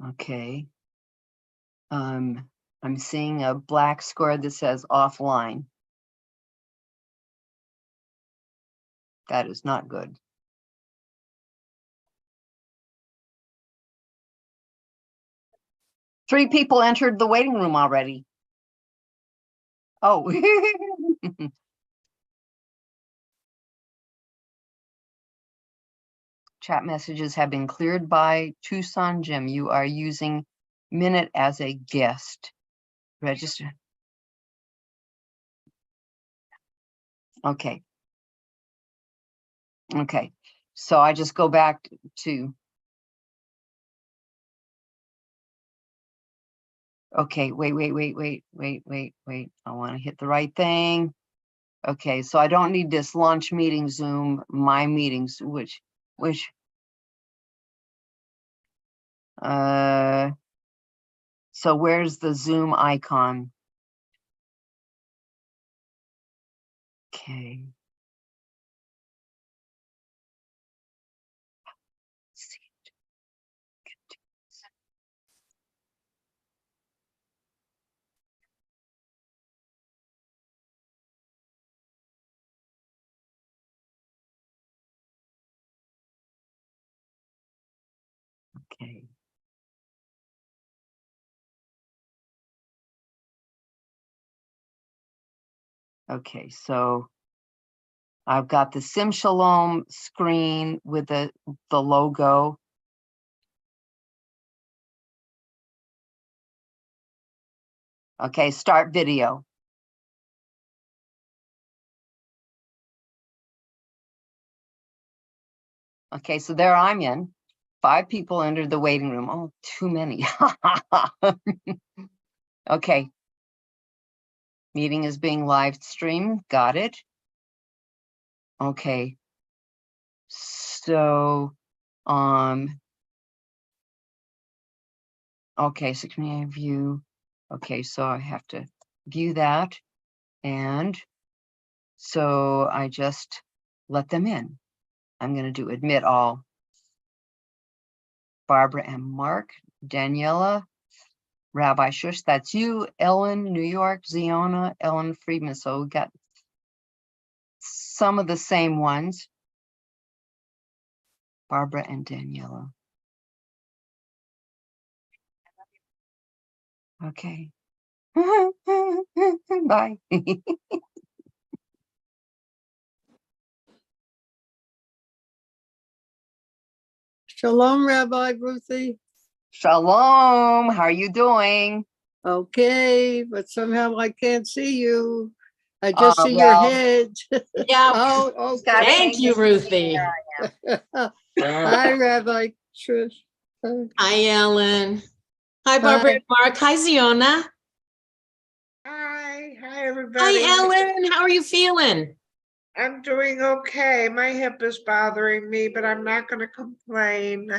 Okay. I'm seeing a black square that says offline. That is not good. Three people entered the waiting room already. Oh. Chat messages have been cleared by Tucson Jim. You are using Minute as a guest. Register. Okay. Okay. So I just go back to. Okay, wait. I want to hit the right thing. Okay, so I don't need this launch meeting Zoom, my meetings, which, so where's the Zoom icon? Okay. Okay. Okay, so I've got the Sim Shalom screen with the logo. Okay, start video. Okay, so there I'm in. 5 people entered the waiting room. Oh, too many. Okay. Meeting is being live streamed. Got it. Okay. So, okay, so can I view? Okay, so I have to view that. And so I just let them in. I'm going to do admit all. Barbara and Mark, Daniela, Rabbi Shush, that's you, Ellen, New York, Ziona, Ellen Friedman. So we got some of the same ones. Barbara and Daniela. Okay. Bye. Shalom, Rabbi Ruthie. Shalom. How are you doing? Okay, but somehow I can't see you. I just see your head. Yeah. Oh, okay. Thank you, Ruthie. Hi, Rabbi Trish. Hi, Ellen. Hi, Barbara and Mark. Hi, Ziona. Hi everybody. Hi, Ellen. How are you feeling? I'm doing okay. My hip is bothering me, but I'm not going to complain.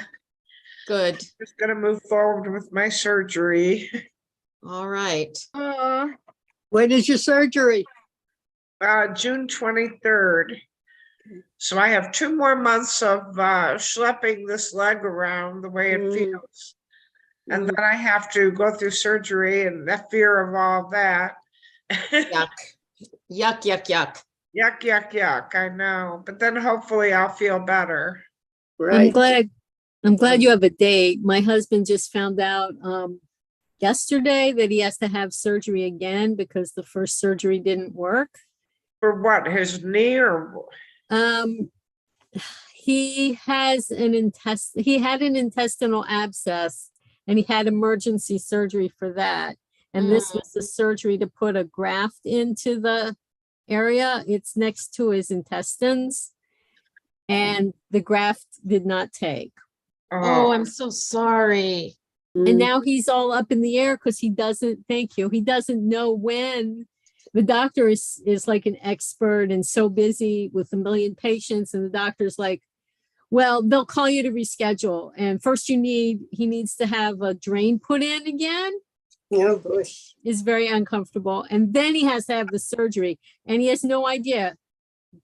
Good. Just going to move forward with my surgery. All right. When is your surgery? June 23rd. So I have 2 more months of schlepping this leg around the way it feels. And then I have to go through surgery and the fear of all that. Yuck. Yuck, yuck, yuck. Yuck, yuck, yuck. I know. But then hopefully I'll feel better. Right. I'm glad you have a date. My husband just found out yesterday that he has to have surgery again because the first surgery didn't work. For what? His knee or? He has he had an intestinal abscess and he had emergency surgery for that. And this was the surgery to put a graft into the area. It's next to his intestines and the graft did not take. Oh, I'm so sorry. And now he's all up in the air because he doesn't, thank you, he doesn't know when. The doctor is like an expert and so busy with 1 million patients. And the doctor's like, well, they'll call you to reschedule. And first he needs to have a drain put in again. Oh, gosh. Is very uncomfortable. And then he has to have the surgery. And he has no idea,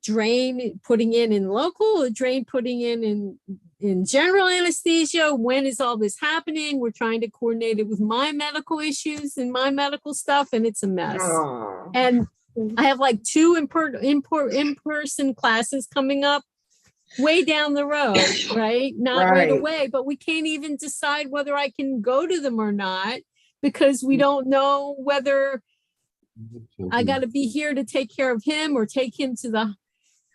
drain putting in local or drain putting in in general anesthesia? When is all this happening? We're trying to coordinate it with my medical issues and my medical stuff, and it's a mess. Oh, And I have like 2 in-person classes coming up way down the road, right? Not right Right. away, but we can't even decide whether I can go to them or not because we don't know whether I got to be here to take care of him or take him to the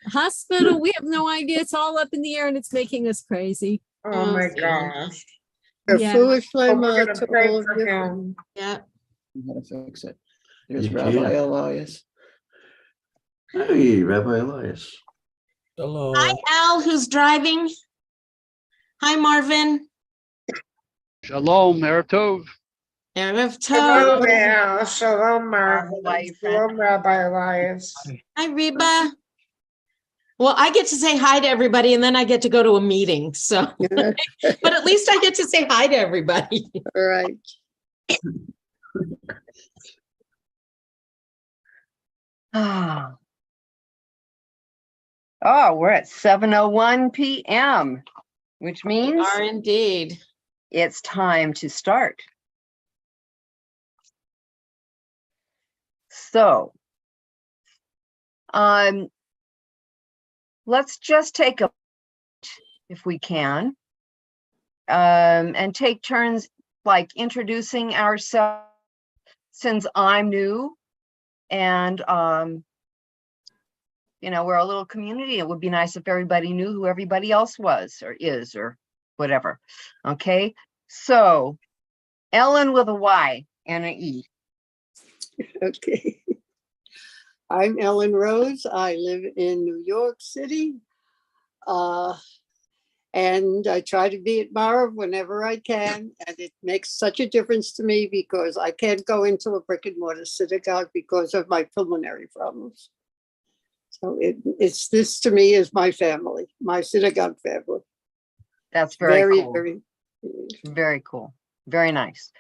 hospital. We have no idea. It's all up in the air and it's making us crazy. Oh my gosh. Yeah. Foolish Well, we're Lama gonna to pray all of for you. him. Yeah. How to fix it. There's You Rabbi can. Elias. Hey, Rabbi Elias. Hello. Hi, Al, who's driving. Hi, Marvin. Shalom, Erev Tov. Erev Shalom, Tov. Al. Shalom, Mark. Life. Shalom, Rabbi Elias. Hi, Reba. Well, I get to say hi to everybody and then I get to go to a meeting. So, but at least I get to say hi to everybody. All right. Ah. Oh, we're at 7:01 p.m., which means Are indeed. it's time to start. So, let's just take a, if we can, and take turns like introducing ourselves since I'm new and, you know, we're a little community. It would be nice if everybody knew who everybody else was or is or whatever. Okay, so Ellen with a Y and an E. Okay. I'm Ellen Rose. I live in New York City. And I try to be at Marv whenever I can. And it makes such a difference to me because I can't go into a brick and mortar synagogue because of my pulmonary problems. So it's this to me is my family, my synagogue family. That's very cool. Very. Very cool. Very nice.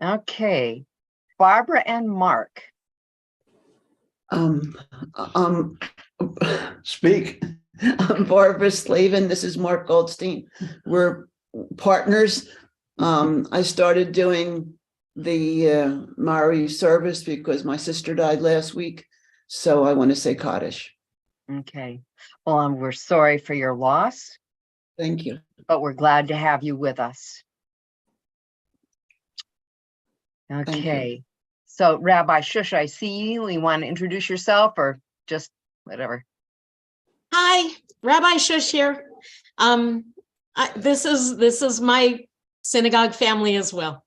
Okay, Barbara and Mark. Speak. I'm Barbara Slavin. This is Mark Goldstein. We're partners. I started doing the Mari service because my sister died last week. So I want to say Kaddish. Okay, well, we're sorry for your loss, Thank you. but we're glad to have you with us. you. Okay, so Rabbi Shush, I see you. You want to introduce yourself or just whatever? Hi, Rabbi Shush here. This is my synagogue family as well.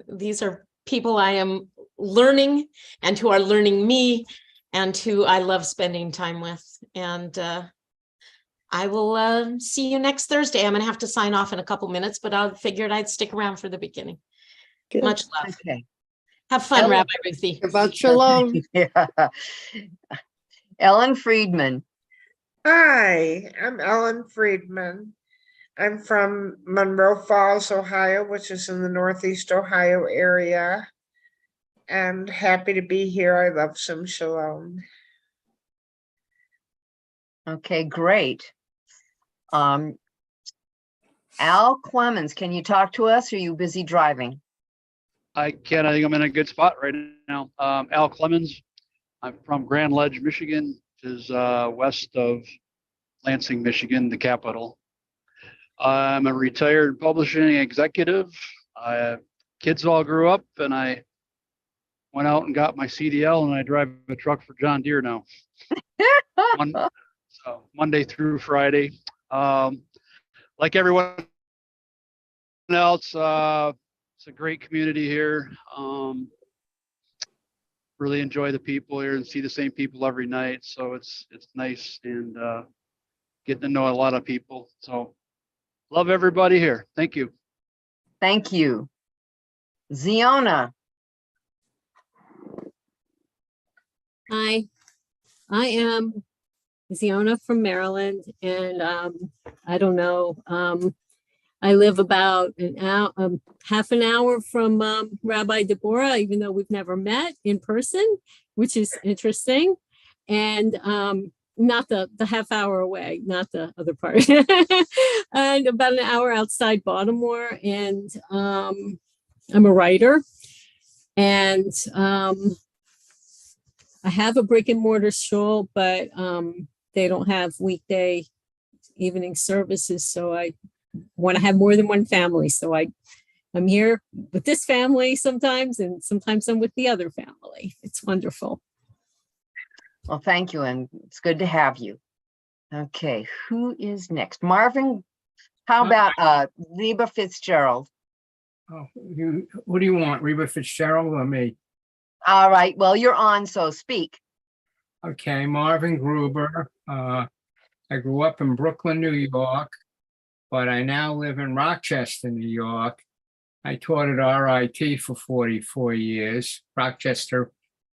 These are people I am learning and who are learning me and who I love spending time with. And I will see you next Thursday. I'm gonna have to sign off in a couple minutes, but I figured I'd stick around for the beginning. Good. Much love. Okay. Have fun, Ellen. Rabbi Ruthie. About Shalom. Yeah. Ellen Friedman. Hi, I'm Ellen Friedman. I'm from Monroe Falls, Ohio, which is in the Northeast Ohio area. And happy to be here. I love some shalom. Okay, great. Al Clemens, can you talk to us? Or are you busy driving? I can. I think I'm in a good spot right now. Al Clemens. I'm from Grand Ledge, Michigan, which is west of Lansing, Michigan, the capital. I'm a retired publishing executive. Kids all grew up, and I went out and got my CDL, and I drive a truck for John Deere now. So Monday through Friday. Like everyone else, it's a great community here. Really enjoy the people here and see the same people every night. So it's nice and getting to know a lot of people. So love everybody here. Thank you. Thank you. Ziona. Hi, I am Ziona from Maryland, and I don't know. I live about an hour, half an hour from Rabbi Deborah, even though we've never met in person, which is interesting. And not the half hour away, not the other part. And about an hour outside Baltimore. And I'm a writer. And I have a brick and mortar shul, but they don't have weekday evening services. So I want to have more than one family. So I'm here with this family sometimes, and sometimes I'm with the other family. It's wonderful. Well, thank you, and it's good to have you. Okay, who is next? Marvin, how about Reba Fitzgerald? Oh, what do you want, Reba Fitzgerald or me? All right, well, you're on, so speak. Okay, Marvin Gruber. I grew up in Brooklyn, New York, but I now live in Rochester, New York. I taught at RIT for 44 years, Rochester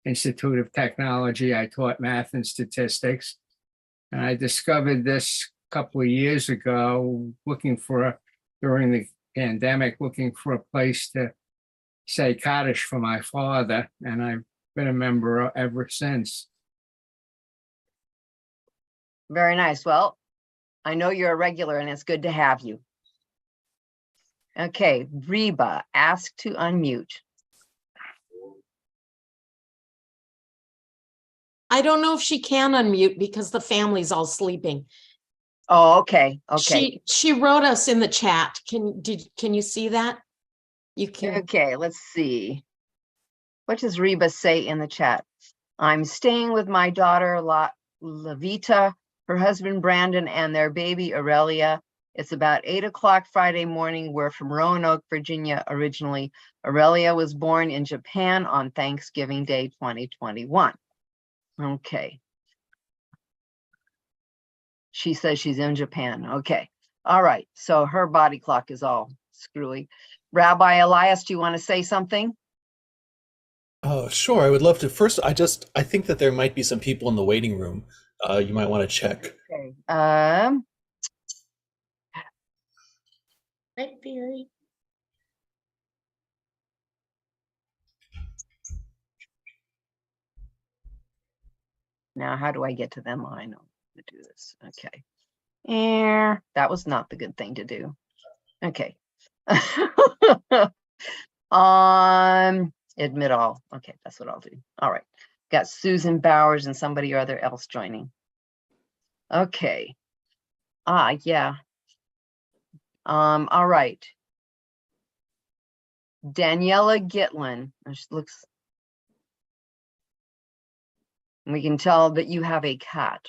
Institute of Technology. I taught math and statistics. And I discovered this a couple of years ago, during the pandemic, looking for a place to say Kaddish for my father. And I've been a member ever since. Very nice. Well, I know you're a regular, and it's good to have you. Okay, Reba, ask to unmute. I don't know if she can unmute because the family's all sleeping. Oh, okay, okay. She wrote us in the chat. Can you see that? You can. Okay, let's see. What does Reba say in the chat? I'm staying with my daughter, Lavita, her husband, Brandon, and their baby, Aurelia. It's about 8 o'clock Friday morning. We're from Roanoke, Virginia, originally. Aurelia was born in Japan on Thanksgiving Day, 2021. Okay. She says she's in Japan. Okay. All right. So her body clock is all screwy. Rabbi Elias, do you want to say something? Oh, sure. I would love to. First, I think that there might be some people in the waiting room. You might want to check. Okay. Right, Fury. Now, how do I get to them? I know how to do this. Okay. And that was not the good thing to do. Okay. Admit all. Okay, that's what I'll do. All right. Got Susan Bowers and somebody or other else joining. Okay. Yeah. All right. Daniela Gitlin. Looks. We can tell that you have a cat.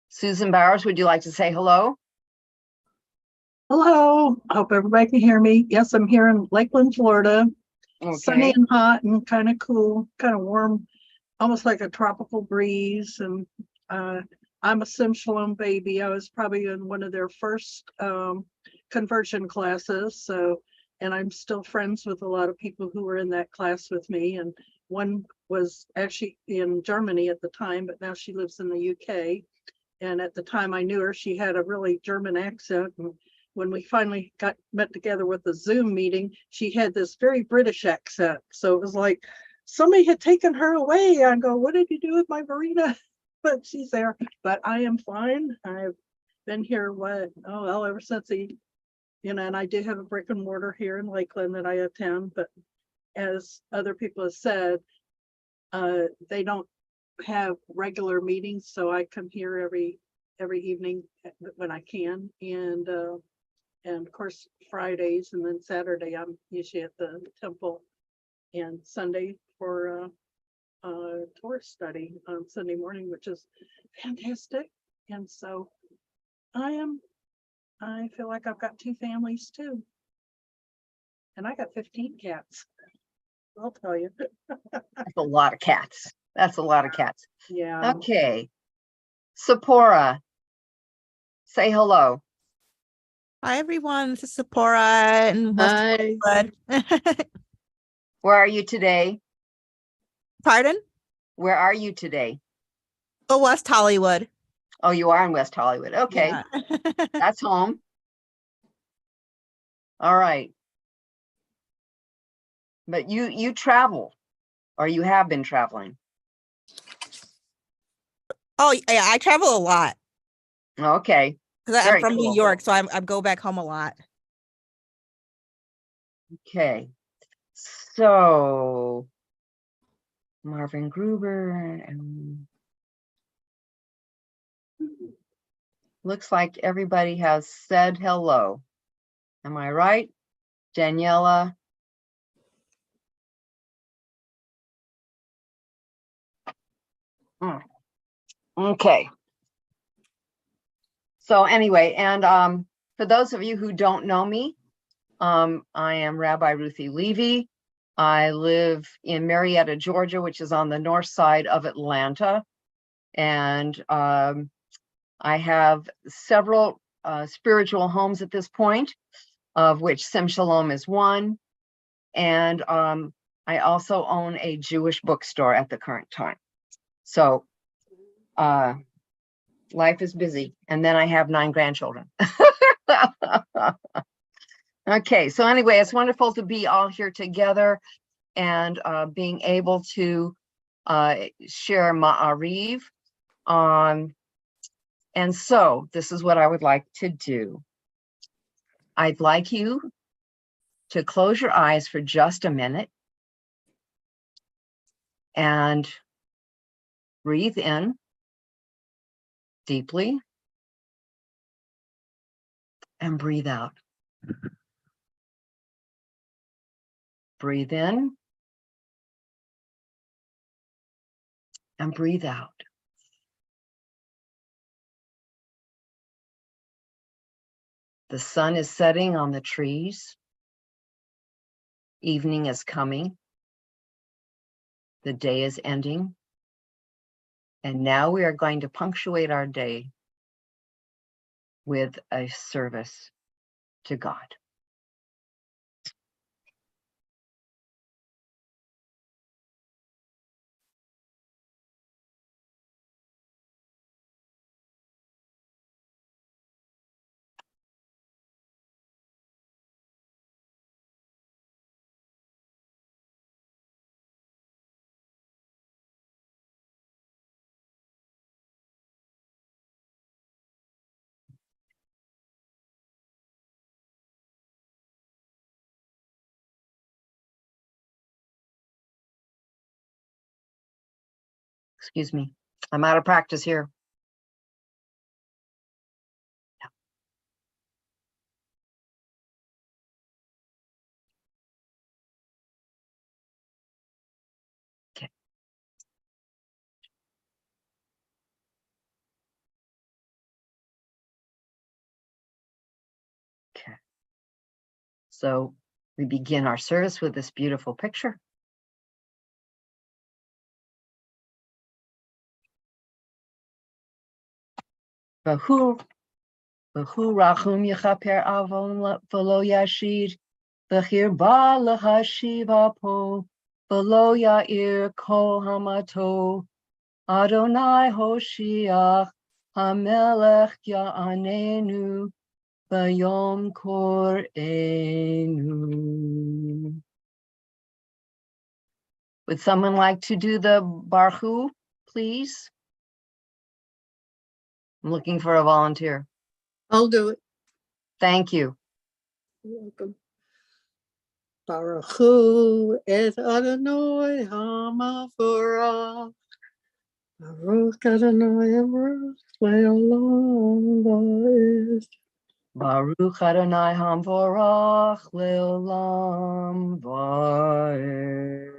Susan Bowers, would you like to say hello? Hello, I hope everybody can hear me. Yes, I'm here in Lakeland, Florida. Sunny Okay. and hot and kind of cool, kind of warm, almost like a tropical breeze. And I'm a Shalom baby. I was probably in one of their first conversion classes. And I'm still friends with a lot of people who were in that class with me. And one was actually in Germany at the time, but now she lives in the UK. And at the time I knew her, she had a really German accent. And when we finally met together with the Zoom meeting, she had this very British accent. So it was like somebody had taken her away. I go, what did you do with my Marina? But she's there. But I am fine. I've been here, ever since and I do have a brick and mortar here in Lakeland that I attend. But as other people have said, they don't have regular meetings, so I come here every evening when I can, and of course Fridays, and then Saturday I'm usually at the temple, and Sunday for Torah study on Sunday morning, which is fantastic. And so I feel like I've got two families too, and I got 15 cats. I'll tell you. That's a lot of cats. That's a lot of cats. Yeah. Okay. Sephora, say hello. Hi everyone, this is Sephora and Hi. Where are you today? Pardon? Where are you today? Oh, West Hollywood. Oh, you are in West Hollywood. Okay. Yeah. That's home. All right. but you travel, or you have been traveling. Oh, yeah, I travel a lot Okay, because I'm very from New cool. York, so I go back home a lot. Okay, so Marvin Gruber and looks like everybody has said hello. Am I right? Daniela? Okay. So anyway, and for those of you who don't know me, I am Rabbi Ruthie Levy. I live in Marietta, Georgia, which is on the north side of Atlanta. And I have several spiritual homes at this point, of which Sim Shalom is one. And I also own a Jewish bookstore at the current time. So life is busy. And then I have 9 grandchildren. Okay, so anyway, it's wonderful to be all here together and being able to share Ma'ariv. And so this is what I would like to do. I'd like you to close your eyes for just a minute and breathe in deeply and breathe out. Breathe in and breathe out. The sun is setting on the trees. Evening is coming. The day is ending. And now we are going to punctuate our day with a service to God. Excuse me, I'm out of practice here. Okay. Okay. So we begin our service with this beautiful picture. Vahu rachum yechaper avon v'lo yashid v'chir ba lahashiv apo v'lo ya'ir kol hamato Adonai Hoshiach Hamelech Ya'anenu V'yom Korenu. Would someone like to do the Barhu, please? I'm looking for a volunteer. I'll do it. Thank you. You're welcome. Baruch Hu et Adonai HaMavorach. Baruch Adonai Baruch Le'olam Va'ed. Baruch Adonai Hamvorach Leolam Va'ed.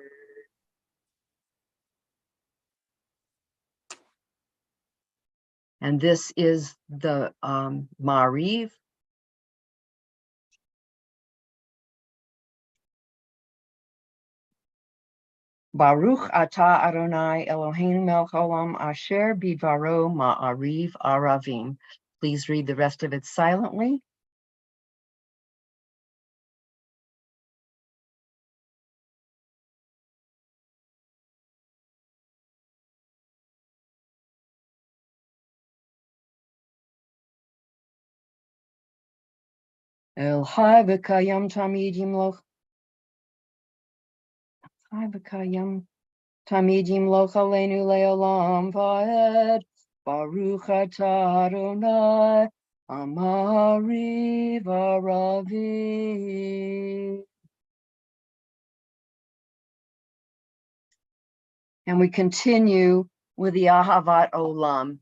And this is the Ma'ariv. Baruch atah Adonai Eloheinu melech haolam asher bidvaro ma'ariv aravim. Please read the rest of it silently. El Hai v'kayam tamid yimloch Chai v'kayam tamidim lochalenu leolam va'ed. Baruch atah Adonai amari v'aravi. And we continue with the Ahavat Olam.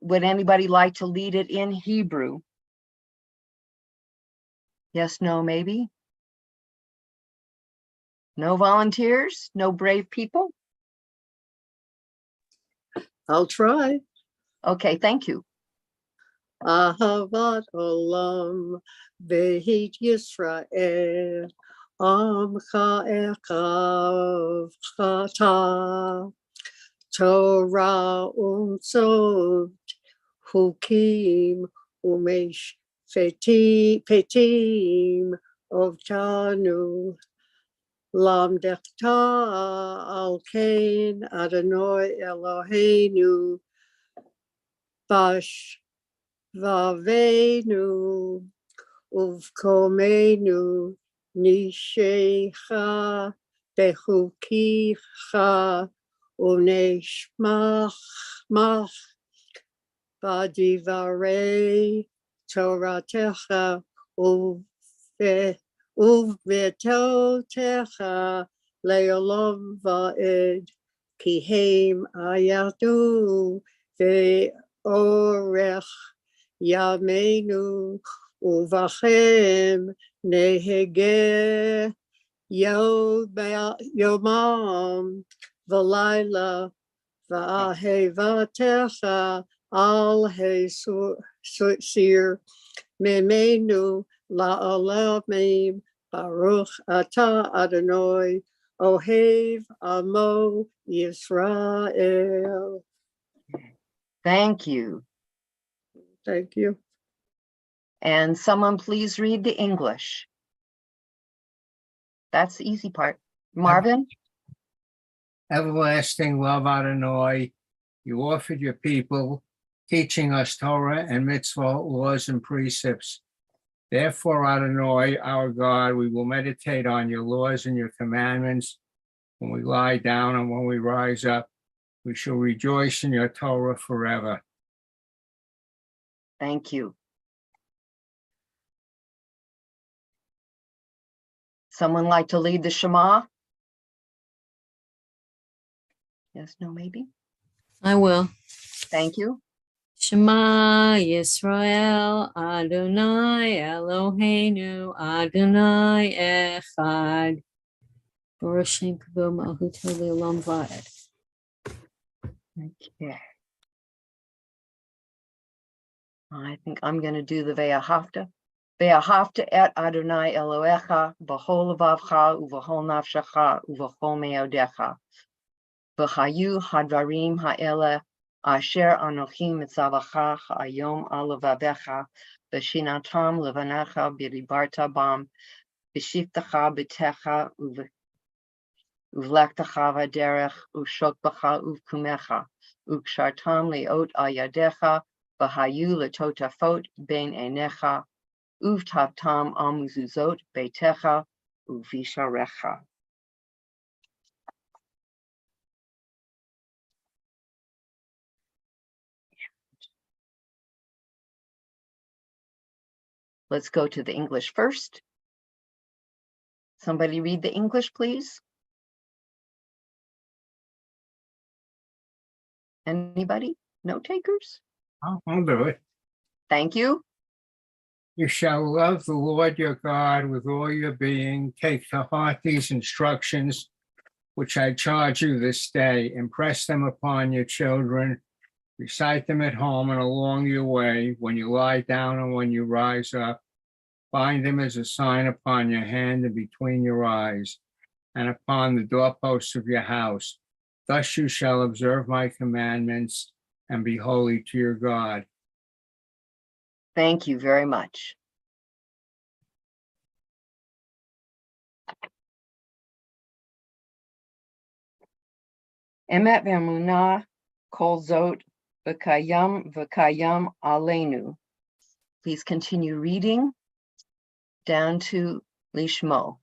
Would anybody like to lead it in Hebrew? Yes, no, maybe? No volunteers? No brave people? I'll try. Okay, thank you. Ahavat olam behit Yisrael amcha echav chata Torah u'mitzvot hukim umesh fetim ovtanu lamdechta al kain Adonai Eloheinu bash Vavenu uvkomenu nishecha bechukicha uneshmach badivarei toratecha uvvetotecha leolam va'ed kihem ayatu ve'orech Yameinu uvachem nehege yomam v'layla v'ahevatecha al hesir memenu la'olamim baruch atah Adonai ohev amo Yisrael. Thank you. Thank you. And someone please read the English. That's the easy part. Marvin? Everlasting love, Adonai, you offered your people, teaching us Torah and mitzvah, laws and precepts. Therefore, Adonai, our God, we will meditate on your laws and your commandments. When we lie down and when we rise up, we shall rejoice in your Torah forever. Thank you. Someone like to lead the Shema? Yes, no, maybe? I will. Thank you. Shema Yisrael Adonai Eloheinu Adonai Echad Baruch Shem Kavod Malchuto Leolam Va'ed. Okay. I think I'm going to do the Ve'ahavta. Ve'ahavta et Adonai Elohecha b'chol levavcha u'v'chol nafshecha u'v'chol me'odecha. V'chayu hadvarim ha'ele asher anochi mitzavacha ha'ayom al levavecha v'shinatam levanecha b'dibarta bam v'shiftecha b'techa uvlektecha v'derech u'shokbecha uvkumecha u'kshartam le'ot al yadecha v'hayu letotafot ben enecha uvtavtam al muzuzot beitecha uvisharecha. Let's go to the English first. Somebody read the English, please. Anybody? Note takers? I'll do it. Thank you. You shall love the Lord your God with all your being. Take to heart these instructions, which I charge you this day. Impress them upon your children. Recite them at home and along your way, when you lie down and when you rise up. Bind them as a sign upon your hand and between your eyes, and upon the doorposts of your house. Thus you shall observe my commandments and be holy to your God. Thank you very much. Emet v'emunah kol zot v'kayam aleinu. Please continue reading down to Lishmo.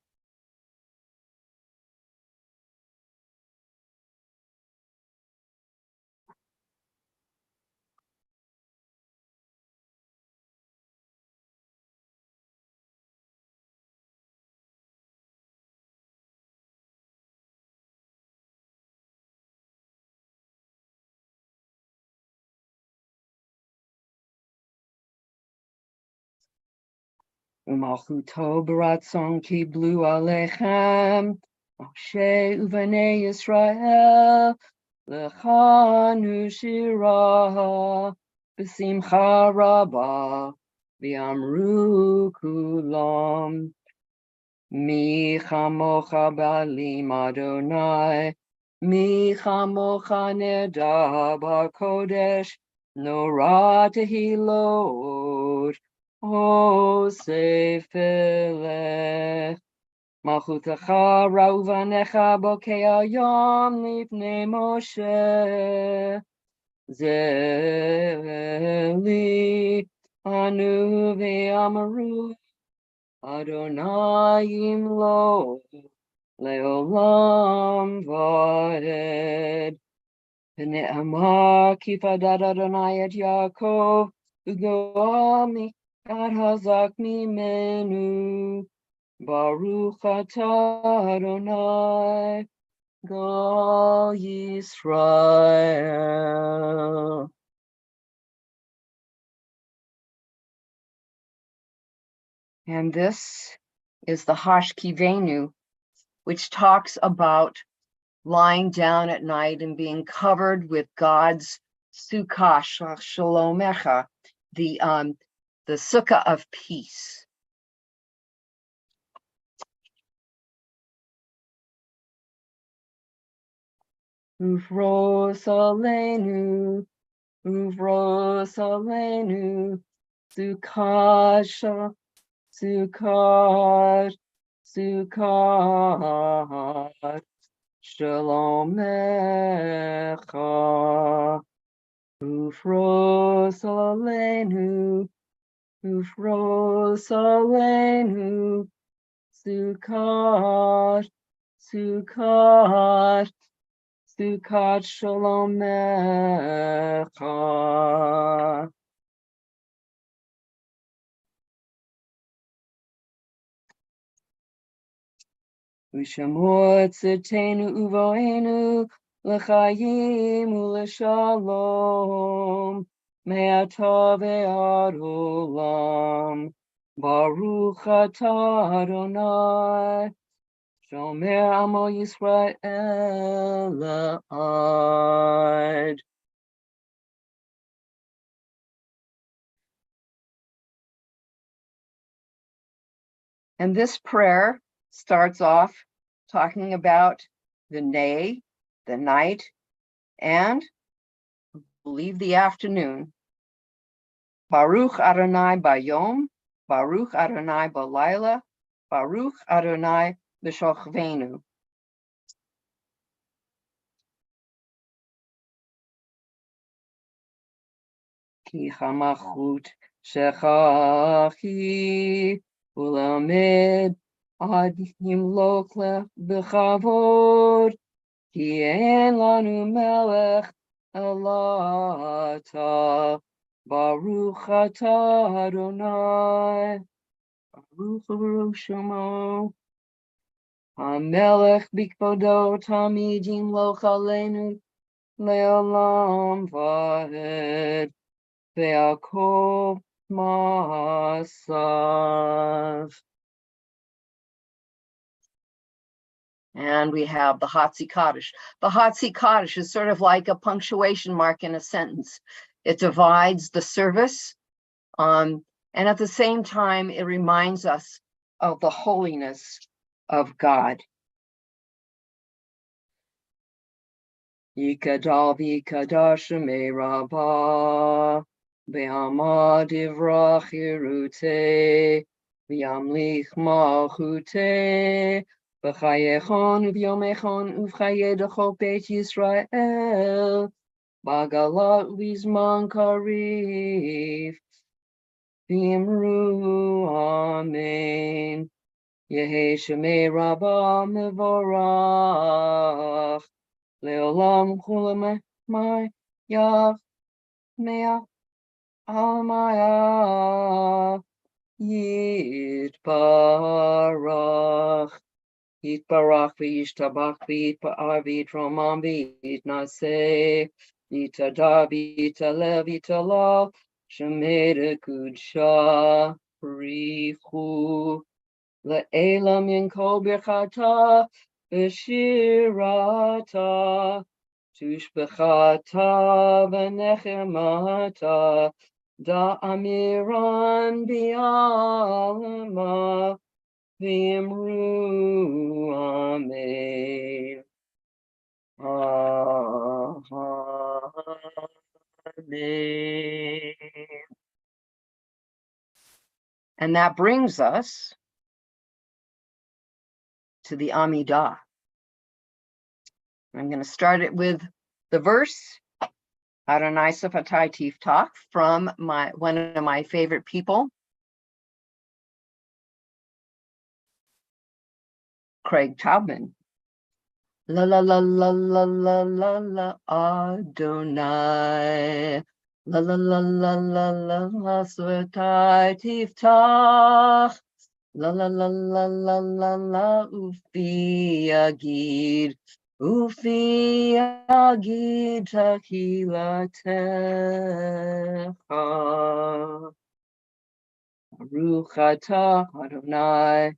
Umalchuto baratzon kiblu alechem, Moshe uvanei Yisrael, Lechanu shira, B'simcha rabba, V'amru kulam, Mi chamocha balim Adonai, Mi chamocha neda b'kodesh, Nora tehilot, O sefilech. Malchutecha rauvanecha bokei hayom lifnei Moshe. Zeli anu v'amaru Adonai imlo leolam vaed. V'ne'amar kifadad Adonai et Yaakov ugoami ad hazak mimenu. Baruch atah Adonai Gal Yisrael. And this is the Hashkivenu, which talks about lying down at night and being covered with God's sukkah shalomecha, the sukkah of peace. Uvros aleinu, sukkah, sukkah, shalomecha. Uvros aleinu, sukkah, Sukkot shalomecha. Ushamor tzitenu uvoenu l'chayim u'l'shalom me'atah ve'ad olam. Baruch atah Adonai shomer amo Yisrael la'ad. And this prayer starts off talking about the day, the night, and I believe the afternoon. Baruch Adonai Bayom, Baruch Adonai Balayla, Baruch Adonai B'Shochvenu. Ki chamachut shechachi ulamed ad yimlok b'chavod ki en lanu melech elata Baruch atah Adonai Baruch Baruch Shemo HaMelech bikvodo tamid yimloch aleinu leolam vaed ve'akol ma'asav. And we have the Hatzi Kaddish. The Hatzi Kaddish is sort of like a punctuation mark in a sentence. It divides the service, and at the same time, it reminds us of the holiness of God. Yikadal v'yikadash me'rabah ve'amad ivrach yiruteh v'yamlich malchuteh v'chayechon v'yomechon uv'chayedecho beit Yisrael b'galat v'zman kariv v'imru amen. Yehi shemei rabbah mevorach Leolam kulam my yav mea almaya yitbarach v'yishtabach v'yitpa'ar v'yitromam v'yitnaseh v'yitada v'yitalev v'yitalal shemeda kudsha Brichu Le'ela min kol birchata v'shirata Tushbechata v'nechemata Da'amiran bi'alma v'imru amen. Amen. And that brings us to the Amidah. I'm going to start it with the verse, Adonai Sefatai Tiftach, from one of my favorite people, Craig Taubman. La la la la la la la la Adonai. La la la la la la Sefatai Tiftach. La la la la la la la Ufi Agid. Ufi Agid Tahilatecha. Baruch atah Adonai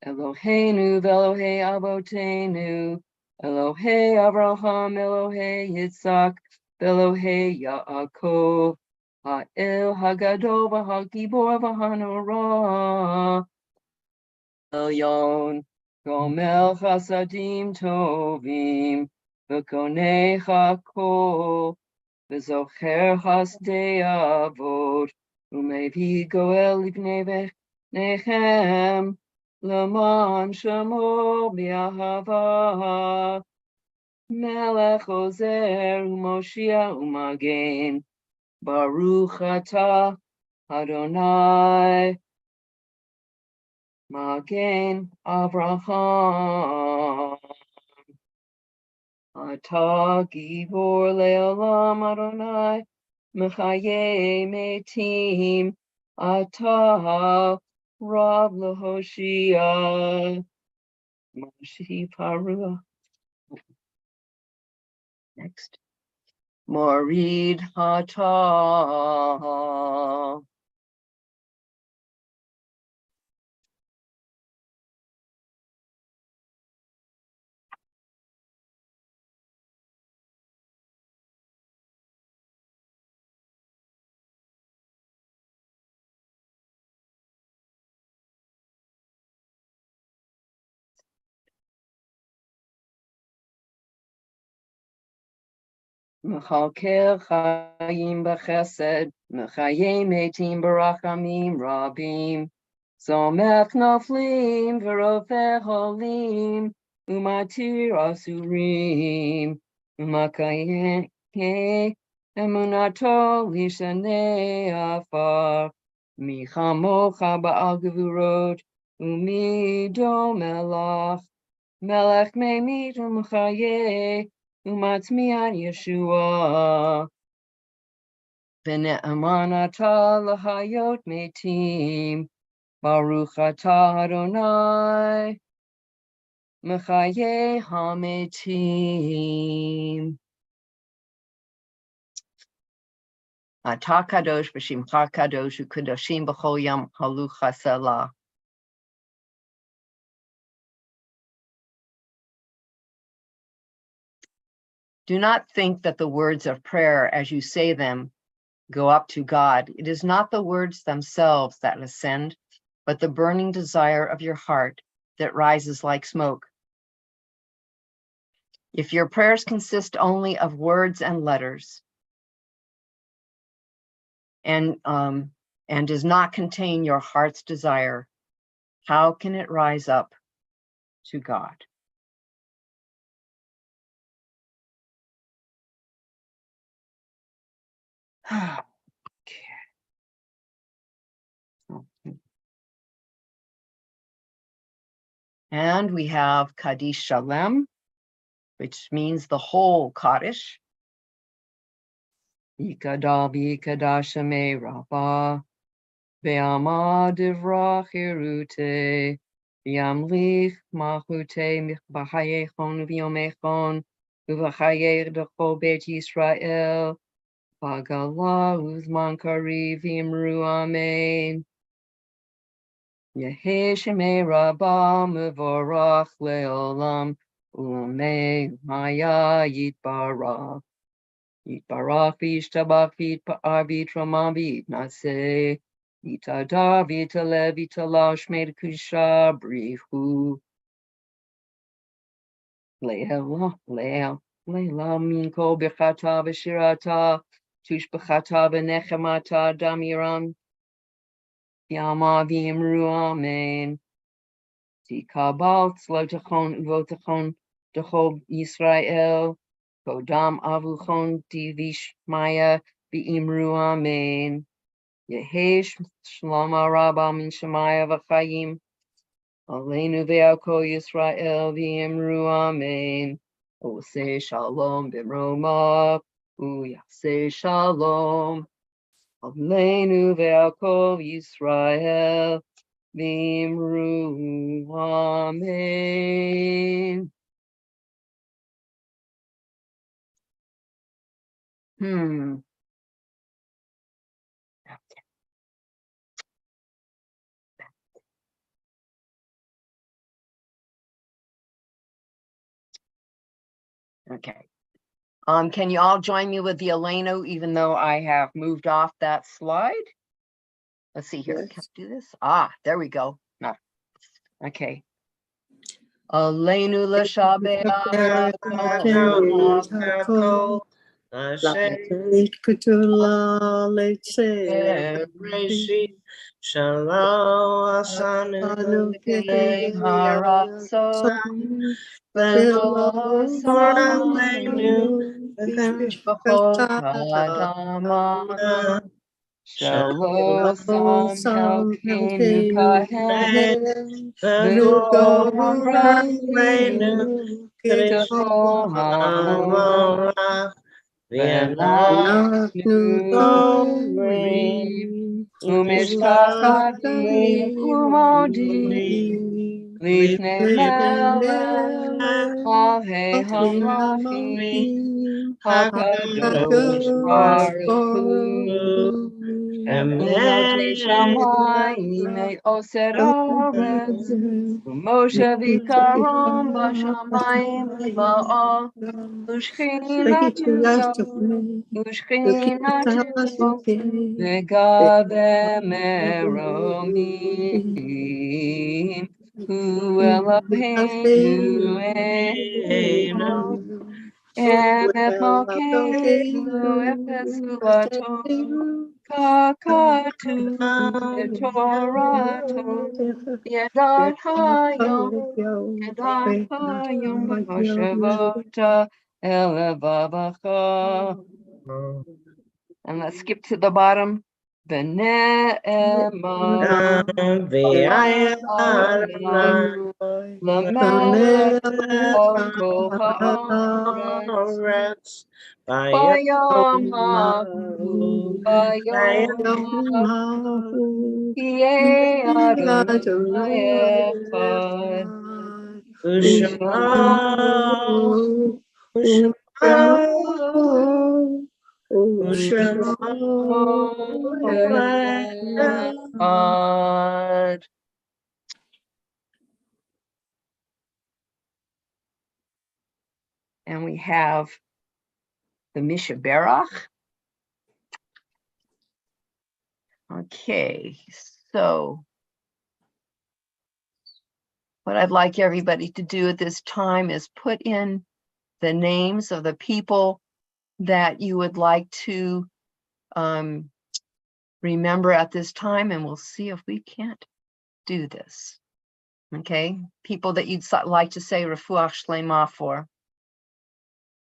Eloheinu v'Elohei Avotenu Elohei Avraham Elohei Yitzhak Elohei Yaakov Ha'el Hagadol v'Hagibor v'Hanora Elyon Gomel Chasadim Tovim V'Konei Chakol V'Zocher Hasdei Avot Umevi Goel Livnei Nechem L'man Shamo B'Ahava Melech Ozer U'Moshia U'Magen Baruch Atah Adonai Magen Avraham Atah Gibor Le'olam Adonai Mechaye Metim Atah Rav Lehoshia Moshi Parua. Next. Morid Hatah. Mechalkel Chayim B'Chesed, Mechayim Metim B'Rachamim Rabim, Somech Noflim V'Rofeh Holim, Umatir Asurim, Umakayeh Emunato Lishanei Afar, Michamocha Ba'al Gevurot, Umido Melach, Melech Meimit Umchayeh, Umatzmian Yeshua V'ne'amanata l'hayot metim Baruch atah Adonai Mechaye hametim Atah kadosh b'shimcha kadosh u'kadoshim b'chol yam halucha selah. Do not think that the words of prayer as you say them go up to God. It is not the words themselves that ascend, but the burning desire of your heart that rises like smoke. If your prayers consist only of words and letters, and does not contain your heart's desire, how can it rise up to God? And we have Kaddish Shalem, which means the whole Kaddish. Yikadal b'yikadash shemei Rabbah, ve'ama divra chirute, v'yamlich malchute b'chayechon v'yomechon, v'chayech d'chol Beit Yisrael, v'gala uzman kariv v'imru amen. Yehi Shemei Rabba Mevorach Leolam Ulamei Maya Yitbarach. Yitbarach Vishtabach Vitpa'ar Vitramam Vitnase Vitadar Vitale Vitalash Made Kusha Brihu Leila Minko Bechata Beshirata Tush Bechata Benechemata Damiram Yama Vimru Amen. Tikabal Slotachon Votachon Dechol Yisrael Kodam Avuchon Divish Maya Beimru Amen. Yehesh Shlama Rabba Min Shemaya Vachayim Aleinu Ve'ako Yisrael Beimru Amen. Ose Shalom B'Roma Uyase Shalom Aleinu Ve'ako Yisrael Vimru Amen. Okay. Can you all join me with the Eleno, even though I have moved off that slide? Let's see here. Can I do this? Ah, there we go. No. Okay. Aleinu l'shabeh Shalom Asanu Shalom Elkeinu Kahen Umishkachadim Umodim Lifnei Melech Malhei Hamlachim HaKadosh Baruch Hu Emnei Shamayim Me'oser Haaretz Moshe Vikaron Bashamayim La'al Ushchinatu Vegabe Meromim Hu Eloheinu Echad Emet Malkeinu Efes Ulato Kakatu V'Torato Yedad Hayom B'Moshavota Elevabacha. And let's skip to the bottom. V'ne'emar L'melech kol ha'aretz Bayom Yeh Adonai Echad Echad. And we have the Mishaberach. Okay, so what I'd like everybody to do at this time is put in the names of the people that you would like to remember at this time, and we'll see if we can't do this. Okay, people that you'd like to say Refuach Shlema for.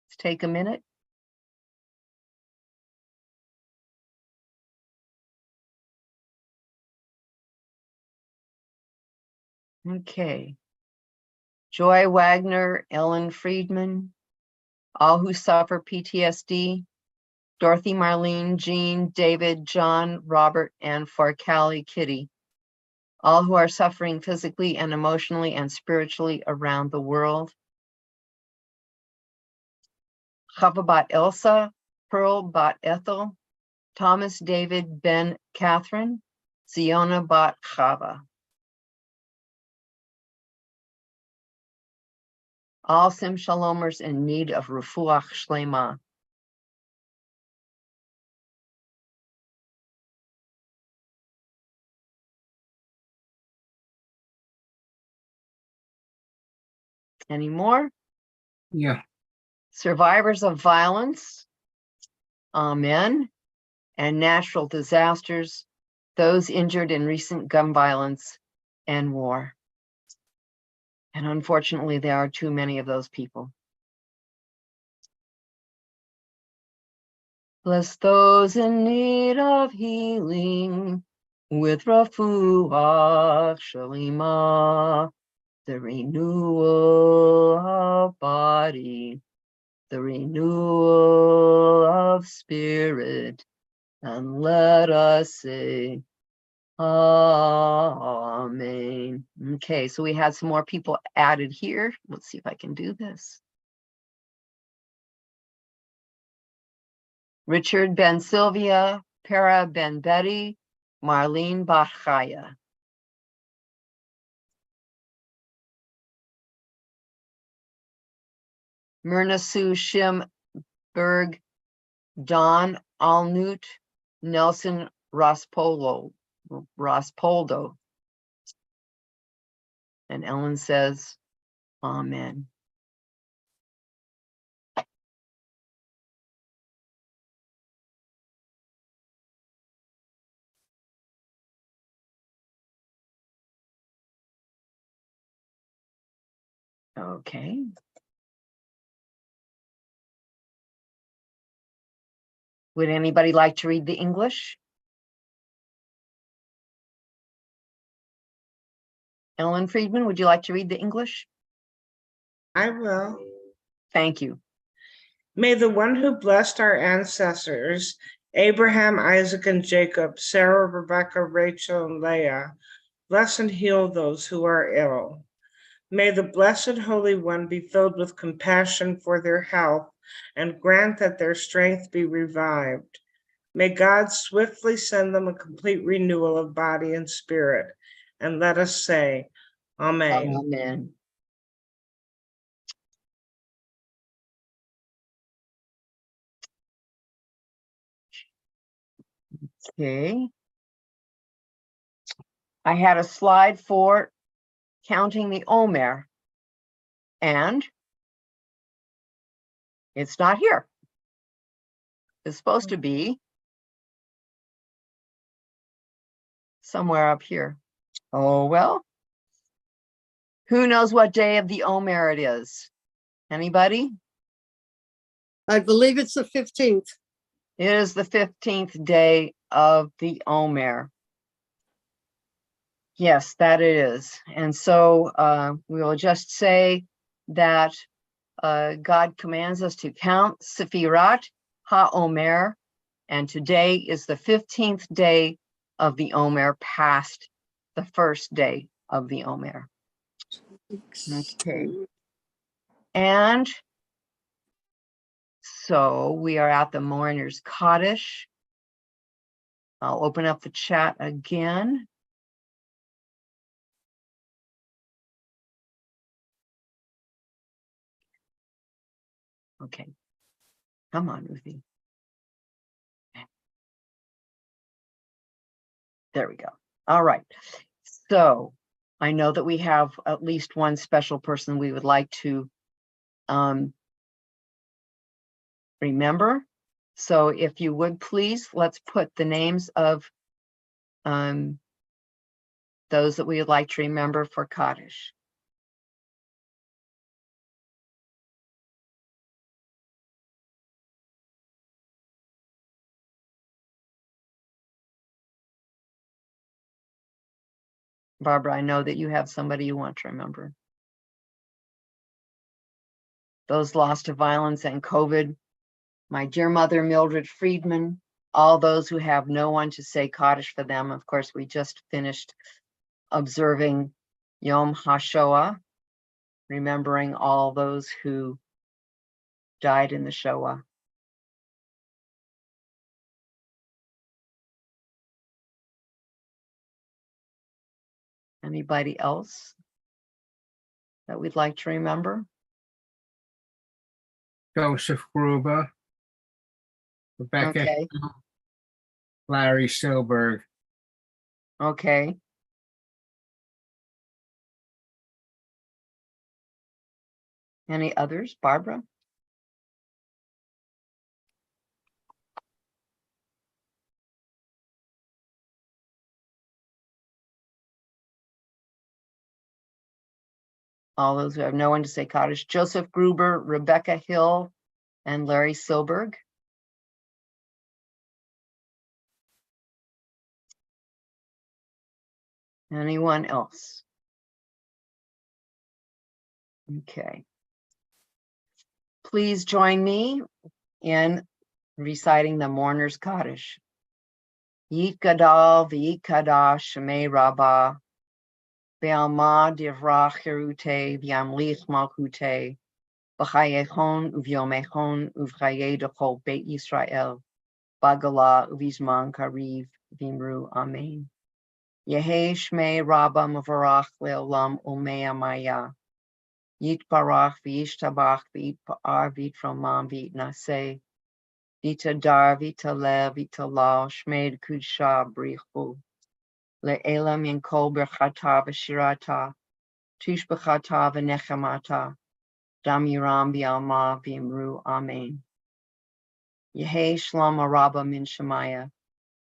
Let's take a minute. Okay. Joy Wagner, Ellen Friedman, all who suffer PTSD, Dorothy Marlene, Jean, David, John, Robert, and for Callie, Kitty, all who are suffering physically and emotionally and spiritually around the world. Chava Bat Elsa, Pearl Bat Ethel, Thomas David Ben Catherine, Ziona Bat Chava. all Sim Shalomers in need of Refuach Shlema. Any more? Yeah. Survivors of violence, amen, and natural disasters, those injured in recent gun violence and war. And unfortunately, there are too many of those people. Bless those in need of healing with Refuach Shalema, the renewal of body, the renewal of spirit, and let us say, Amen. Okay, so we had some more people added here. Let's see if I can do this. Richard Ben Sylvia, Para Ben Betty, Marlene Bachaya. Myrna Sue Shimberg, Don Alnut, Nelson Rospoldo. And Ellen says, Amen. Okay. Would anybody like to read the English? Ellen Friedman, would you like to read the English? I will. Thank you. May the one who blessed our ancestors, Abraham, Isaac, and Jacob, Sarah, Rebecca, Rachel, and Leah, bless and heal those who are ill. May the Blessed Holy One be filled with compassion for their health and grant that their strength be revived. May God swiftly send them a complete renewal of body and spirit. And let us say, Amen. Amen. Okay. I had a slide for counting the Omer, and it's not here. It's supposed to be somewhere up here. Oh, well. Who knows what day of the Omer it is? Anybody? I believe it's the 15th. It is the 15th day of the Omer. Yes, that it is. And so we will just say that God commands us to count Sefirat HaOmer, and today is the 15th day of the Omer, past the first day of the Omer. Okay. And so we are at the Mourner's Kaddish. I'll open up the chat again. Okay. Come on, Ruthie. There we go. All right. So I know that we have at least one special person we would like to remember. So if you would please, let's put the names of those that we would like to remember for Kaddish. Barbara, I know that you have somebody you want to remember. Those lost to violence and COVID, my dear mother, Mildred Friedman, all those who have no one to say Kaddish for them. Of course, we just finished observing Yom HaShoah, remembering all those who died in the Shoah. Anybody else that we'd like to remember? Joseph Gruber, Rebecca, Okay, Larry Silberg. okay. Any others? Barbara? All those who have no one to say Kaddish. Joseph Gruber, Rebecca Hill, and Larry Silberg. Anyone else? Okay. Please join me in reciting the Mourner's Kaddish. Yit Gadal v'yit Kadash Shemei Rabbah Be'alma divrach Cherute v'yamlich malchute B'chayechon uv'yomechon uv'chaye dechol Beit Yisrael Bagala uv'izman kariv v'imru Amen. Yehi Shmei Rabbah Mavarach Le'olam Umei Amaya Yitbarach v'yishtabach v'yitpa'ar v'yitromam v'yitnaseh v'yitadar v'yitaleh v'yitalal Shmei Kudsha Brichu Le'ela min kol berchata v'shirata tush b'chata v'nechamata dam yiram v'alma v'imru Amen. Yehi Shlom Rabba min Shemaya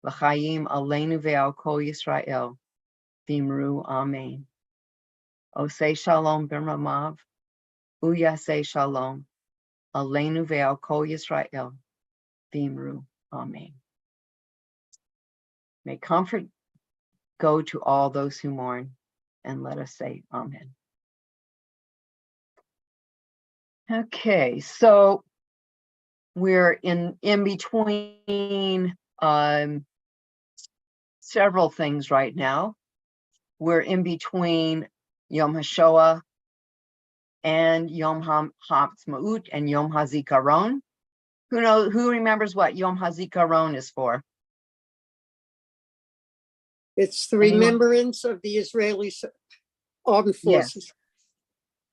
v'chayim aleinu ve'al kol Yisrael v'imru Amen. Osei Shalom b'ramav Uyaseh Shalom aleinu ve'al kol Yisrael v'imru Amen. May comfort go to all those who mourn, and let us say Amen. Okay, so we're in between several things right now. We're in between Yom HaShoah and Yom HaTzmaut and Yom HaZikaron. Who remembers what Yom HaZikaron is for? It's the Anyone? remembrance of the Israeli armed Yes. forces.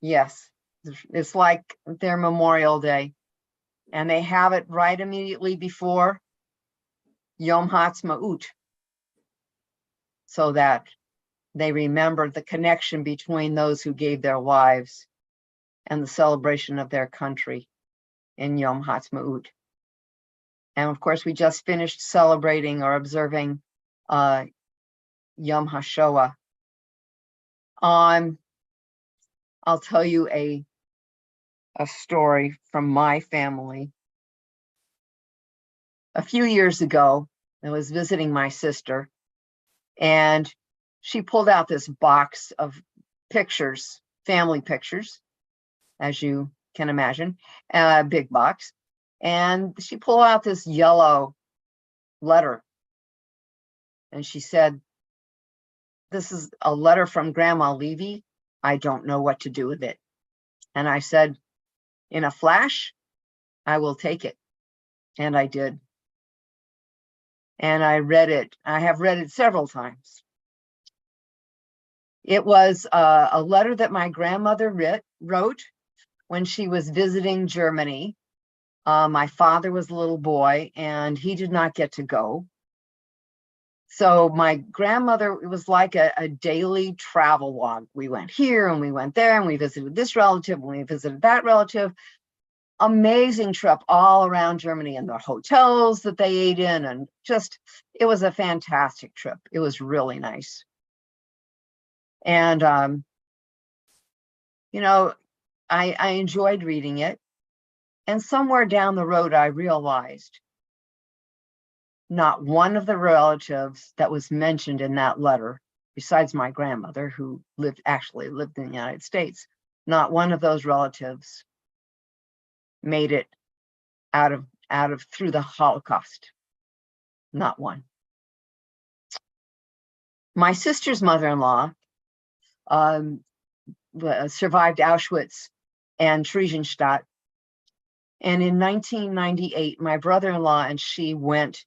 Yes, it's like their Memorial Day. And they have it right immediately before Yom HaTzmaut, so that they remember the connection between those who gave their lives and the celebration of their country in Yom HaTzmaut. And of course, we just finished celebrating or observing Yom HaShoah. I'll tell you a story from my family. A few years ago, I was visiting my sister, and she pulled out this box of pictures, family pictures, as you can imagine, a big box. And she pulled out this yellow letter. And she said, "This is a letter from Grandma Levy. I don't know what to do with it." And I said, in a flash, I will take it. And I did. And I read it. I have read it several times. It was a letter that my grandmother wrote when she was visiting Germany. My father was a little boy and he did not get to go. So my grandmother, it was like a daily travel log. We went here and we went there and we visited this relative and we visited that relative. Amazing trip all around Germany and the hotels that they ate in, and just, it was a fantastic trip. It was really nice. And, I enjoyed reading it. And somewhere down the road, I realized not one of the relatives that was mentioned in that letter, besides my grandmother, who actually lived in the United States, not one of those relatives made it out of through the Holocaust. Not one. My sister's mother-in-law survived Auschwitz and Theresienstadt. And in 1998, my brother-in-law and she went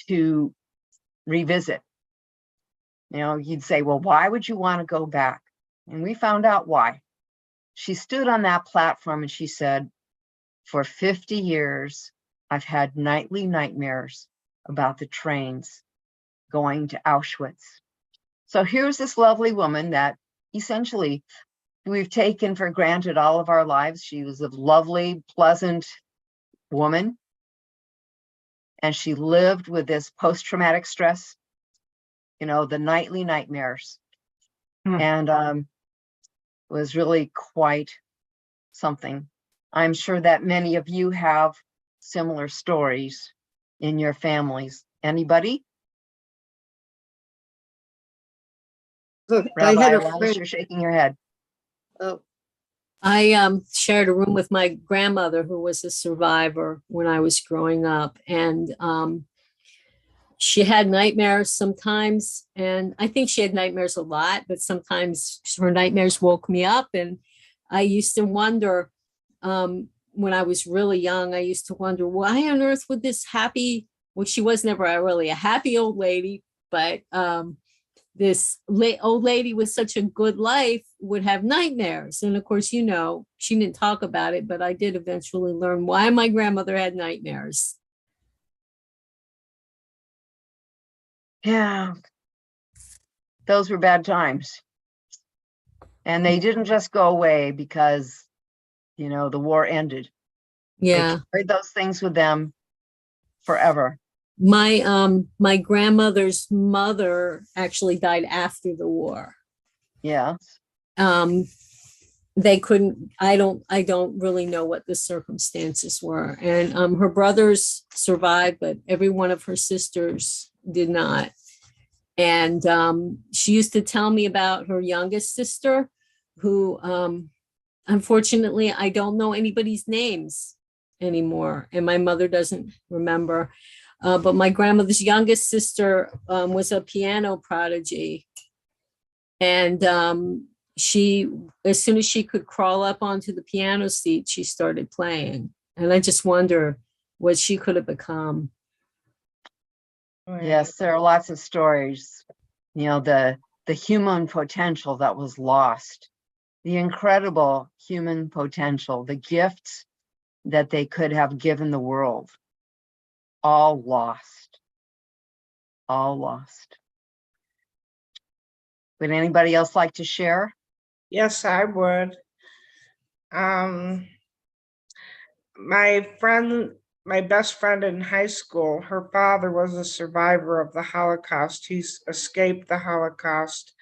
to revisit. You'd say, well, why would you want to go back? And we found out why. She stood on that platform and she said, For 50 years, I've had nightly nightmares about the trains going to Auschwitz. So here's this lovely woman that essentially we've taken for granted all of our lives. She was a lovely, pleasant woman. And she lived with this post-traumatic stress, you know, the nightly nightmares. And was really quite something. I'm sure that many of you have similar stories in your families. Anybody? Look, I Rabbi had a Elias, friend, you're shaking your head. oh, I shared a room with my grandmother who was a survivor when I was growing up, and she had nightmares sometimes, and I think she had nightmares a lot, but sometimes her nightmares woke me up, and I used to wonder, when I was really young, I used to wonder why on earth would this happy, well, she was never really a happy old lady, but this old lady with such a good life would have nightmares. And of course, you know, she didn't talk about it, but I did eventually learn why my grandmother had nightmares. Yeah, those were bad times. And they didn't just go away because, you know, the war ended. Yeah. They carried those things with them forever. My grandmother's mother actually died after the war. Yeah. They couldn't, I don't really know what the circumstances were. And her brothers survived, but every one of her sisters did not. And she used to tell me about her youngest sister, who unfortunately I don't know anybody's names anymore, and my mother doesn't remember. But my grandmother's youngest sister was a piano prodigy, and she, as soon as she could crawl up onto the piano seat, she started playing. And I just wonder what she could have become. Yes, there are lots of stories, you know, the human potential that was lost, the incredible human potential, the gifts that they could have given the world, all lost, all lost. Would anybody else like to share? Yes, I would. My best friend in high school, her father was a survivor of the Holocaust. He's escaped the Holocaust.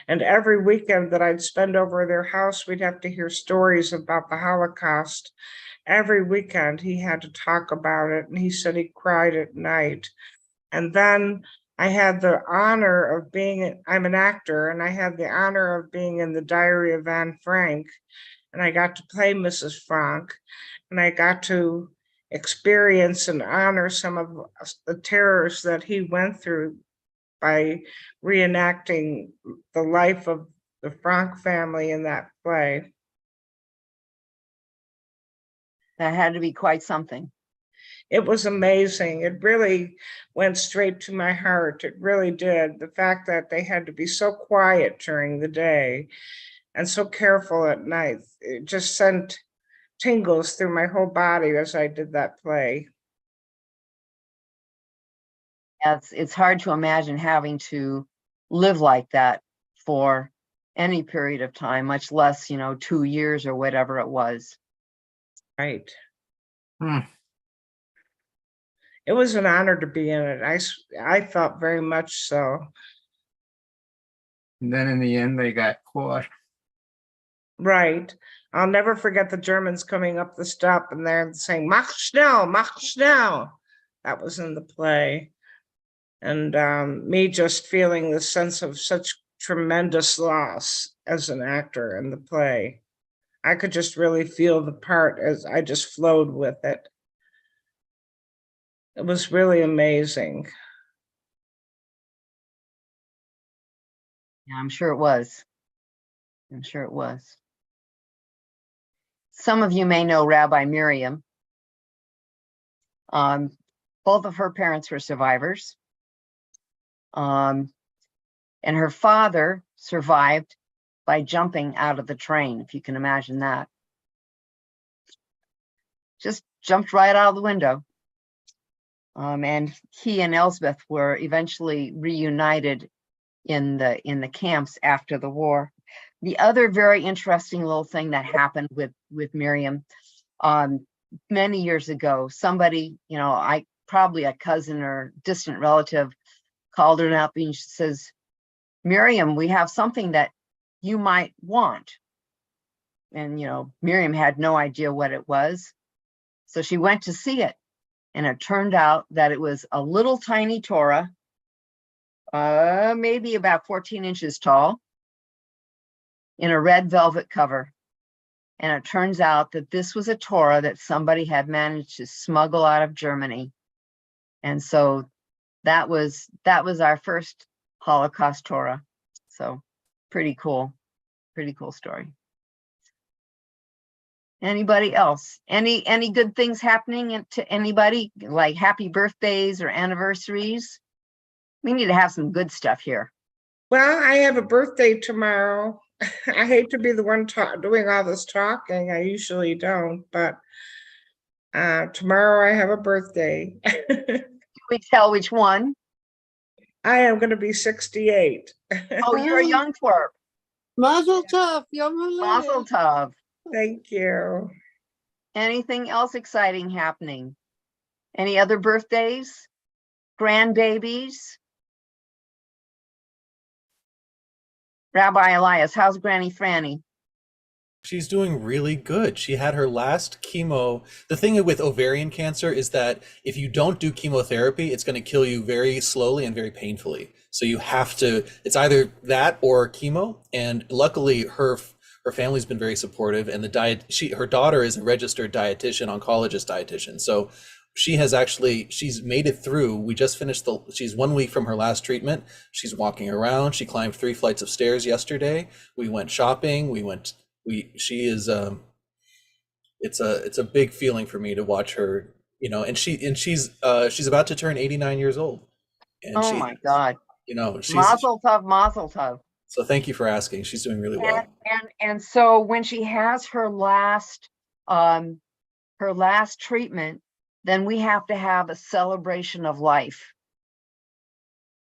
And every weekend that I'd spend over their house, we'd have to hear stories about the Holocaust. Every weekend he had to talk about it, and he said he cried at night. And then I had the honor of being, I'm an actor, and I had the honor of being in the Diary of Anne Frank. And I got to play Mrs. Frank, and I got to experience and honor some of the terrors that he went through by reenacting the life of the Frank family in that play. That had to be quite something. It was amazing. It really went straight to my heart. It really did. The fact that they had to be so quiet during the day and so careful at night, it just sent tingles through my whole body as I did that play. It's hard to imagine having to live like that for any period of time, much less, you know, 2 years or whatever it was. Right. Hmm. It was an honor to be in it. I felt very much so. And then in the end, they got caught. Right. I'll never forget the Germans coming up the step and they're saying, Mach schnell, mach schnell. That was in the play. And me just feeling the sense of such tremendous loss as an actor in the play. I could just really feel the part as I just flowed with it. It was really amazing. Yeah, I'm sure it was. I'm sure it was. Some of you may know Rabbi Miriam. Both of her parents were survivors. And her father survived by jumping out of the train, if you can imagine that. just jumped right out of the window. And he and Elsbeth were eventually reunited in the camps after the war. The other very interesting little thing that happened with Miriam, many years ago, somebody, probably a cousin or distant relative, called her up and she says, Miriam, we have something that you might want. And, Miriam had no idea what it was. So she went to see it. And it turned out that it was a little tiny Torah, maybe about 14 inches tall, in a red velvet cover. And it turns out that this was a Torah that somebody had managed to smuggle out of Germany. And so that was our first Holocaust Torah. So pretty cool story. Anybody else? Any good things happening to anybody, like happy birthdays or anniversaries? We need to have some good stuff here. Well, I have a birthday tomorrow. I hate to be the one doing all this talking. I usually don't, but tomorrow I have a birthday. Can we tell which one? I am going to be 68. Oh, you're a young twerp. Mazel tov, Yom Mazel Halev. tov. Thank you. Anything else exciting happening? Any other birthdays? Grandbabies? Rabbi Elias, how's Granny Franny? She's doing really good. She had her last chemo. The thing with ovarian cancer is that if you don't do chemotherapy, it's going to kill you very slowly and very painfully. So you have to, it's either that or chemo. And luckily her family's been very supportive, and her daughter is a registered dietitian, oncologist dietitian. So she's made it through. We just finished she's 1 week from her last treatment. She's walking around. She climbed 3 flights of stairs yesterday. We went shopping. It's a big feeling for me to watch her, and she's about to turn 89 years old. And oh my God. Mazel tov, mazel tov. So thank you for asking. She's doing really well. And so when she has her last treatment, then we have to have a celebration of life.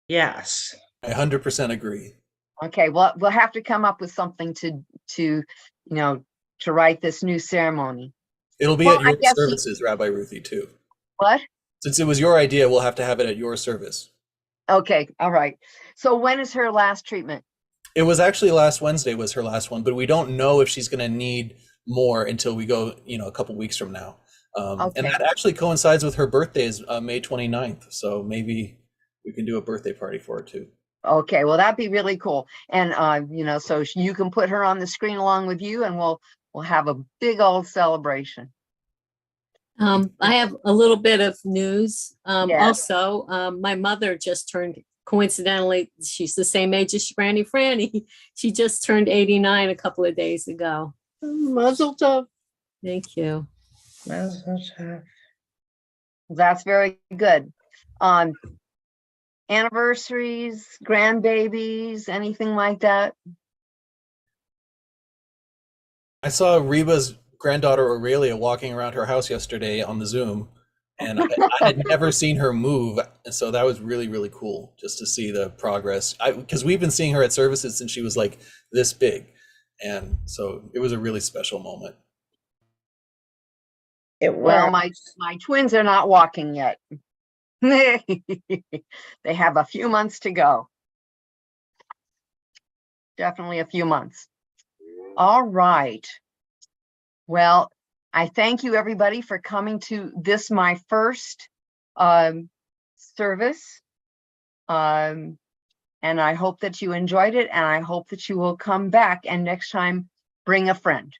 Yes. I 100% agree. Okay, well, we'll have to come up with something to write this new ceremony. It'll be at your services, Rabbi Ruthie, too. What? Since it was your idea, we'll have to have it at your service. Okay, all right. So when is her last treatment? It was actually last Wednesday was her last one, but we don't know if she's going to need more until we go, a couple weeks from now. Okay. And that actually coincides with her birthday is May 29th. So maybe we can do a birthday party for her too. Okay, well, that'd be really cool. And, so you can put her on the screen along with you, and we'll have a big old celebration. I have a little bit of news. Yes. Also, my mother just turned, coincidentally, she's the same age as Granny Franny. She just turned 89 a couple of days ago. Mazel tov. Thank you. Mazel tov. That's very good. Anniversaries, grandbabies, anything like that? I saw Reba's granddaughter Aurelia walking around her house yesterday on the Zoom, and I had never seen her move. And so that was really, really cool just to see the progress. Because we've been seeing her at services since she was like this big. And so it was a really special moment. Well, my twins are not walking yet. They have a few months to go. Definitely a few months. All right. Well, I thank you everybody for coming to this, my first service. And I hope that you enjoyed it, and I hope that you will come back and next time bring a friend.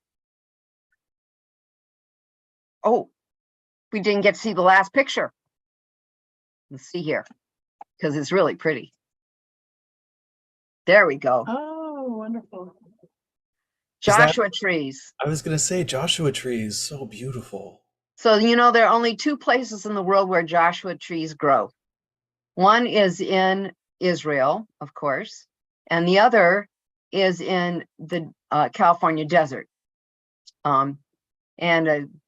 Oh, we didn't get to see the last picture. Let's see here, because it's really pretty. There we go. Oh, wonderful. Joshua trees. I was going to say Joshua trees, so beautiful. So, there are only two places in the world where Joshua trees grow. One is in Israel, of course, and the other is in the California desert. And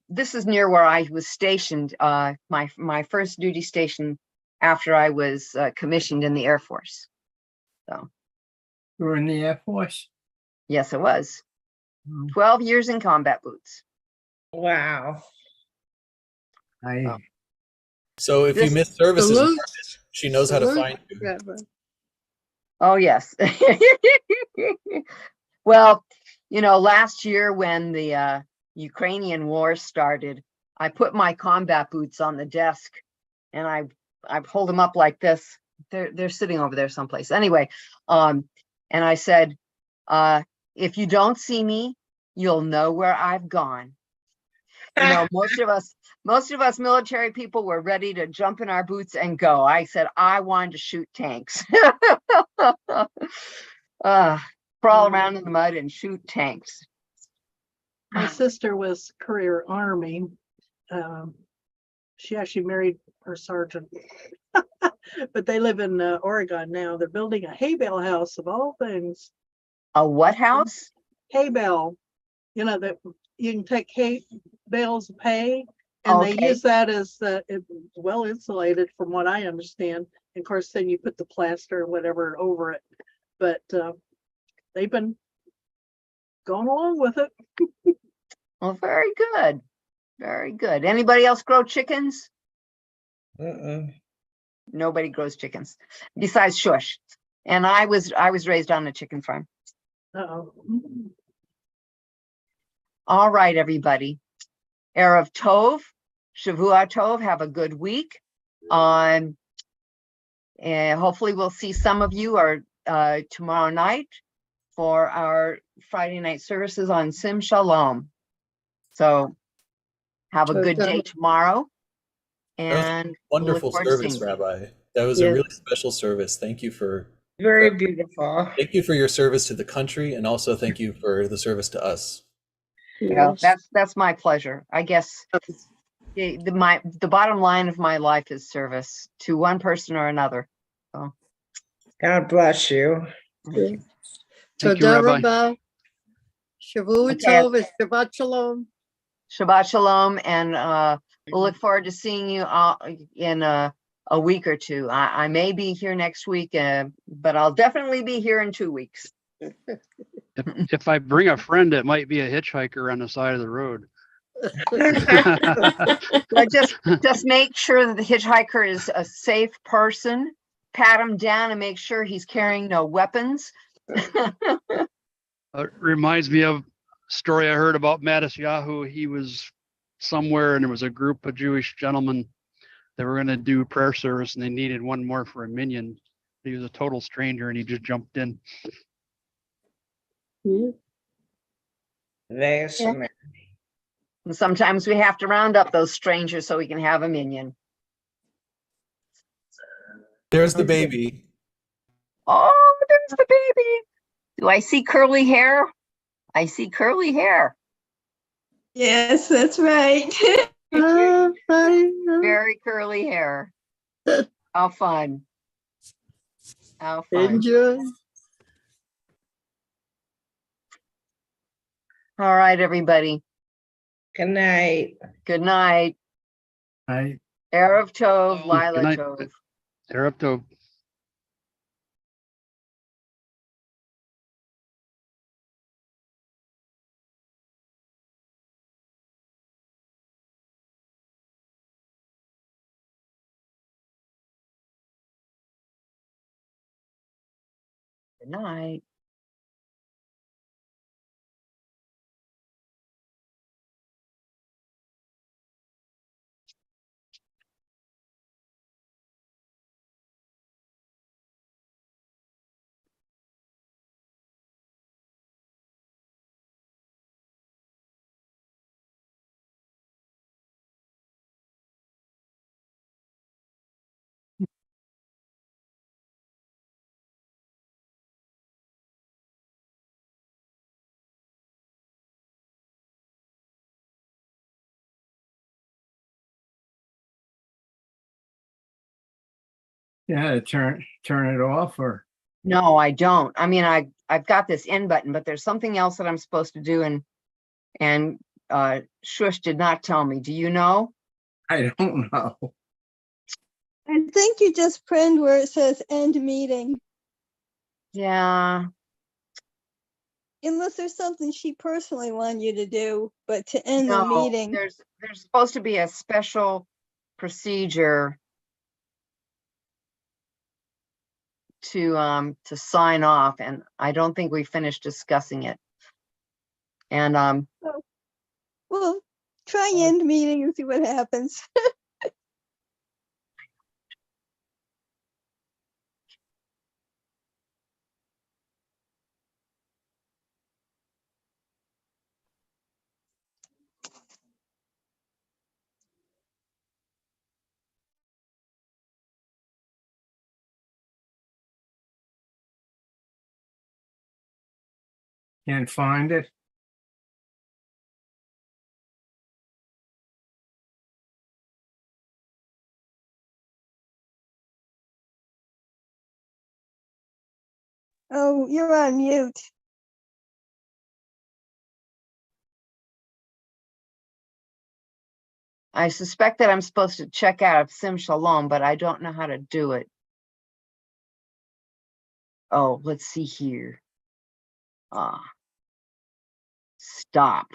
this is near where I was stationed, my first duty station after I was commissioned in the Air Force. So, You were in the Air Force? yes, it was. Mm. 12 years in combat boots. Wow. I, So if you This- miss services, Salute. she knows how to Salute, find you. Rabbi. Oh, yes. Well, you know, last year when the Ukrainian war started, I put my combat boots on the desk and I pulled them up like this. They're sitting over there someplace. Anyway, and I said, if you don't see me, you'll know where I've gone. You know, most of us military people were ready to jump in our boots and go. I said, I wanted to shoot tanks. Crawl around in the mud and shoot tanks. My sister was career Army. She actually married her sergeant. But they live in Oregon now. They're building a hay bale house of all things. A what house? Hay bale. You know, that you can take hay bales of hay and they Okay. use that as well insulated from what I understand. And of course, then you put the plaster or whatever over it. But they've been going along with it. Well, very good. Very good. Anybody else grow chickens? Nobody grows chickens besides Shush. And I was raised on a chicken farm. Uh-oh. All right, everybody. Erev Tov, Shavua Tov, have a good week. And hopefully we'll see some of you tomorrow night for our Friday night services on Sim Shalom. So have a good day tomorrow. And we'll look Wonderful forward to service, seeing you. Rabbi. That was a really special service. Thank you for Very beautiful. thank you for your service to the country, and also thank you for the service to us. Well, that's my pleasure. I guess the bottom line of my life is service to one person or another. So God bless you. thank you. Thank you, Toda Rabbi. Rabba. Shavua Okay. Tov and Shabbat Shalom. Shabbat Shalom, and we'll look forward to seeing you in a week or two. I may be here next week, but I'll definitely be here in 2 weeks. If I bring a friend, it might be a hitchhiker on the side of the road. But just make sure that the hitchhiker is a safe person. Pat him down and make sure he's carrying no weapons. It reminds me of a story I heard about Matisyahu. He was somewhere and there was a group of Jewish gentlemen that were going to do prayer service and they needed one more for a minion. He was a total stranger and he just jumped in. There's some- And sometimes we have to round up those strangers so we can have a minion. There's the baby. Oh, there's the baby. Do I see curly hair? I see curly hair. Yes, that's right. Very curly hair. How fun. How fun. Enjoy. All right, everybody. Good night. Good night. I, Erev Tov, Good Lila night. Tov. They're up to Good night. yeah, turn it off or No, I don't. I mean, I've got this in button, but there's something else that I'm supposed to do, and Shush did not tell me. Do you know? I don't know. I think you just print where it says end meeting, Yeah, unless there's something she personally wanted you to do, but to end the no, meeting. there's supposed to be a special procedure to sign off, and I don't think we finished discussing it. And Well, try end meeting and see what happens. Can't find it. Oh, you're on mute. I suspect that I'm supposed to check out of Sim Shalom, but I don't know how to do it. Oh, let's see here. Stop.